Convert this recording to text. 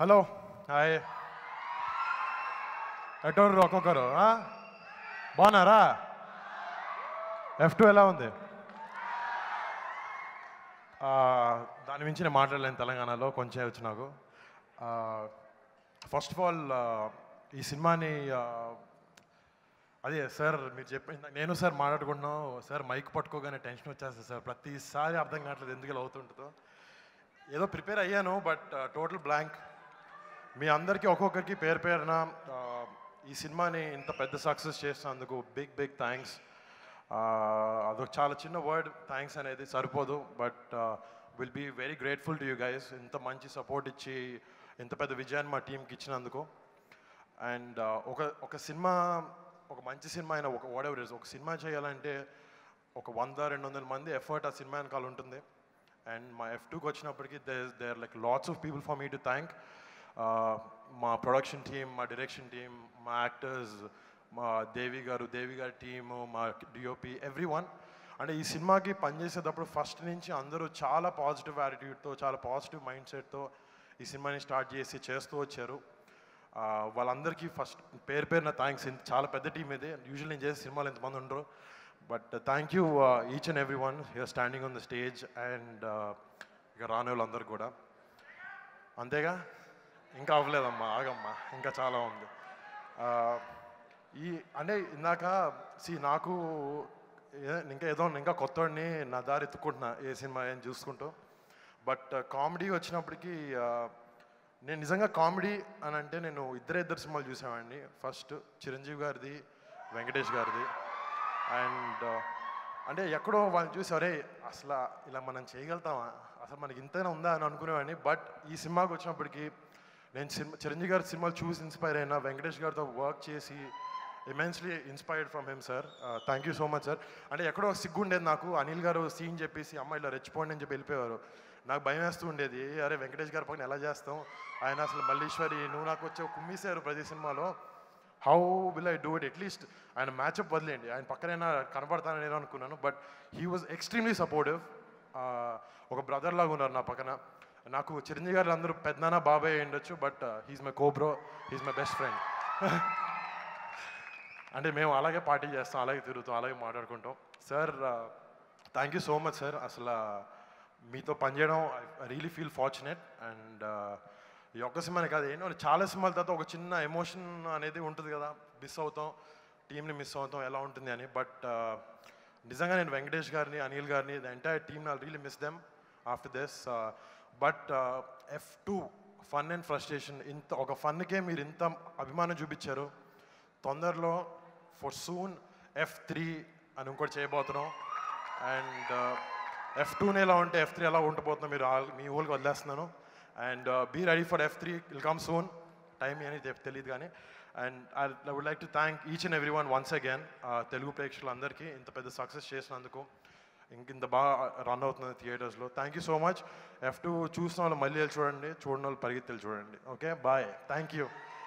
hello hi ఎటోరు ఒక్కొక్కరు బాగున్నారా F2 ఎలా ఉంది దాని మించి నేను మాట్లాడలేను తెలంగాణలో కొంచెం వచ్చు నాకు ఫస్ట్ ఆఫ్ ఆల్ ఈ సినిమాని అదే సార్ మీరు చెప్పిన నేను సార్ మాట్లాడుకుంటున్నాం సార్ మైక్ పట్టుకోగానే టెన్షన్ వచ్చేస్తుంది సార్ ప్రతిసారి అర్థం కావట్లేదు ఎందుకు ఇలా అవుతుంటుందో ఏదో ప్రిపేర్ అయ్యాను బట్ టోటల్ బ్లాంక్ మీ అందరికీ ఒక్కొక్కరికి పేరు పేరున ఈ సినిమాని ఇంత పెద్ద సక్సెస్ చేసినందుకు బిగ్ థ్యాంక్స్ అదొక చాలా చిన్న వర్డ్ థ్యాంక్స్ అనేది సరిపోదు but will be very grateful to you guys ఇంత మంచి సపోర్ట్ ఇచ్చి ఇంత పెద్ద విజయాన్ని మా టీంకి ఇచ్చినందుకు అండ్ ఒక సినిమా ఒక మంచి సినిమా అయినా ఒక వాట్ ఇస్ ఒక సినిమా చేయాలంటే ఒక 100-200 మంది ఎఫర్ట్ ఆ సినిమా వెనకాల ఉంటుంది అండ్ మా F2కి వచ్చినప్పటికీ there like lots of people for me to thank మా ప్రొడక్షన్ టీమ్ మా డైరెక్షన్ టీమ్ మా యాక్టర్స్ మా దేవి గారి టీము మా డిఓపి ఎవ్రీ వన్ అంటే ఈ సినిమాకి పనిచేసేటప్పుడు ఫస్ట్ నుంచి అందరూ చాలా పాజిటివ్ యాటిట్యూడ్తో చాలా పాజిటివ్ మైండ్ సెట్తో ఈ సినిమాని స్టార్ట్ చేస్తూ వచ్చారు వాళ్ళందరికీ ఫస్ట్ పేరున థ్యాంక్స్ చాలా పెద్ద టీం ఇది యూజువల్ నేను చేసే సినిమాలు ఎంతమంది ఉండరు but thank you each and every one you're standing on the stage and ఇక రాని వాళ్ళందరూ కూడా అంతేగా ఇంకా అవ్వలేదమ్మా ఆగమ్మా ఇంకా చాలా ఉంది అంటే ఇందాక నాకు ఇంకా కొత్తవాడిని నా దారి ఎత్తుకుంటున్నా ఏ సినిమా ఏం చూసుకుంటూ బట్ కామెడీ వచ్చినప్పటికీ నేను నిజంగా కామెడీ అని అంటే నేను ఇద్దరు సినిమాలు చూసేవాడిని ఫస్ట్ చిరంజీవి గారిది వెంకటేష్ గారిది అండ్ అంటే ఎక్కడో వాళ్ళని చూసి అరే అసలు ఇలా మనం చేయగలుగుతామా అసలు మనకి ఇంతైనా ఉందా అని అనుకునేవాడిని బట్ ఈ సినిమాకి వచ్చినప్పటికీ నేను చిరంజీవి గారి సినిమాలు చూసి ఇన్స్పైర్ అయినా వెంకటేష్ గారితో వర్క్ చేసి immensely inspired from him sir thank you so much sir అంటే ఎక్కడో సిగ్గు ఉండేది నాకు అనిల్ గారు సీన్ చెప్పేసి అమ్మాయి ఇలా రెచ్చిపోండి అని చెప్పి వెళ్ళిపోయేవారు నాకు భయం వేస్తూ ఉండేది అరే వెంకటేష్ గారి పక్కన ఎలా చేస్తాం ఆయన అసలు మల్లీశ్వరి నువ్వు నాకు వచ్చే కుమ్మేశారు ప్రతి సినిమాలో how will I do it at least ఆయన మ్యాచ్అప్ వదిలేండి ఆయన పక్కనైనా కనబడతానని నేను అనుకున్నాను but he was extremely supportive ఒక బ్రదర్ లాగా ఉన్నారు నా పక్కన నాకు చిరంజీవి గారు అందరూ పెద్దనాన్న బాబాయ్ ఉండొచ్చు బట్ హీస్ మై కోబ్రో హీస్ మై బెస్ట్ ఫ్రెండ్ అంటే మేము అలాగే పార్టీ చేస్తాం అలాగే తిరుగుతాం అలాగే మాట్లాడుకుంటాం sir thank you so much sir అసలు మీతో పనిచేయడం I really feel fortunate and ఈ ఒక్క సినిమానే కాదు ఏంటో చాలా సినిమాల తర్వాత ఒక చిన్న ఎమోషన్ అనేది ఉంటుంది కదా మిస్ అవుతాం టీంని మిస్ అవుతాం ఎలా ఉంటుంది అని బట్ నిజంగా నేను వెంకటేష్ గారిని అనిల్ గారిని the entire team I really miss them after this but F2 fun and frustration ఇంత ఒక ఫన్కే మీరు ఇంత అభిమానం చూపించారు తొందరలో ఫర్ సూన్ F3 అని ఇంకోటి చేయబోతున్నాం అండ్ F2 ఎలా ఉంటే F3 ఎలా ఉండబోతున్నాం మీరు మీ ఊళ్ళకి వదిలేస్తున్నాను and be ready for F3 will come soon time అనేది తెలియదు కానీ and I would like to thank each and every one once again Telugu ప్రేక్షకులందరికీ ఇంత పెద్ద సక్సెస్ చేసినందుకు ఇంత బాగా రన్ అవుతుంది థియేటర్స్లో thank you so much F2 చూసిన వాళ్ళు మళ్ళీ వెళ్ళి చూడండి చూడని వాళ్ళు పరిగెత్తి చూడండి ఓకే బాయ్ థ్యాంక్ యూ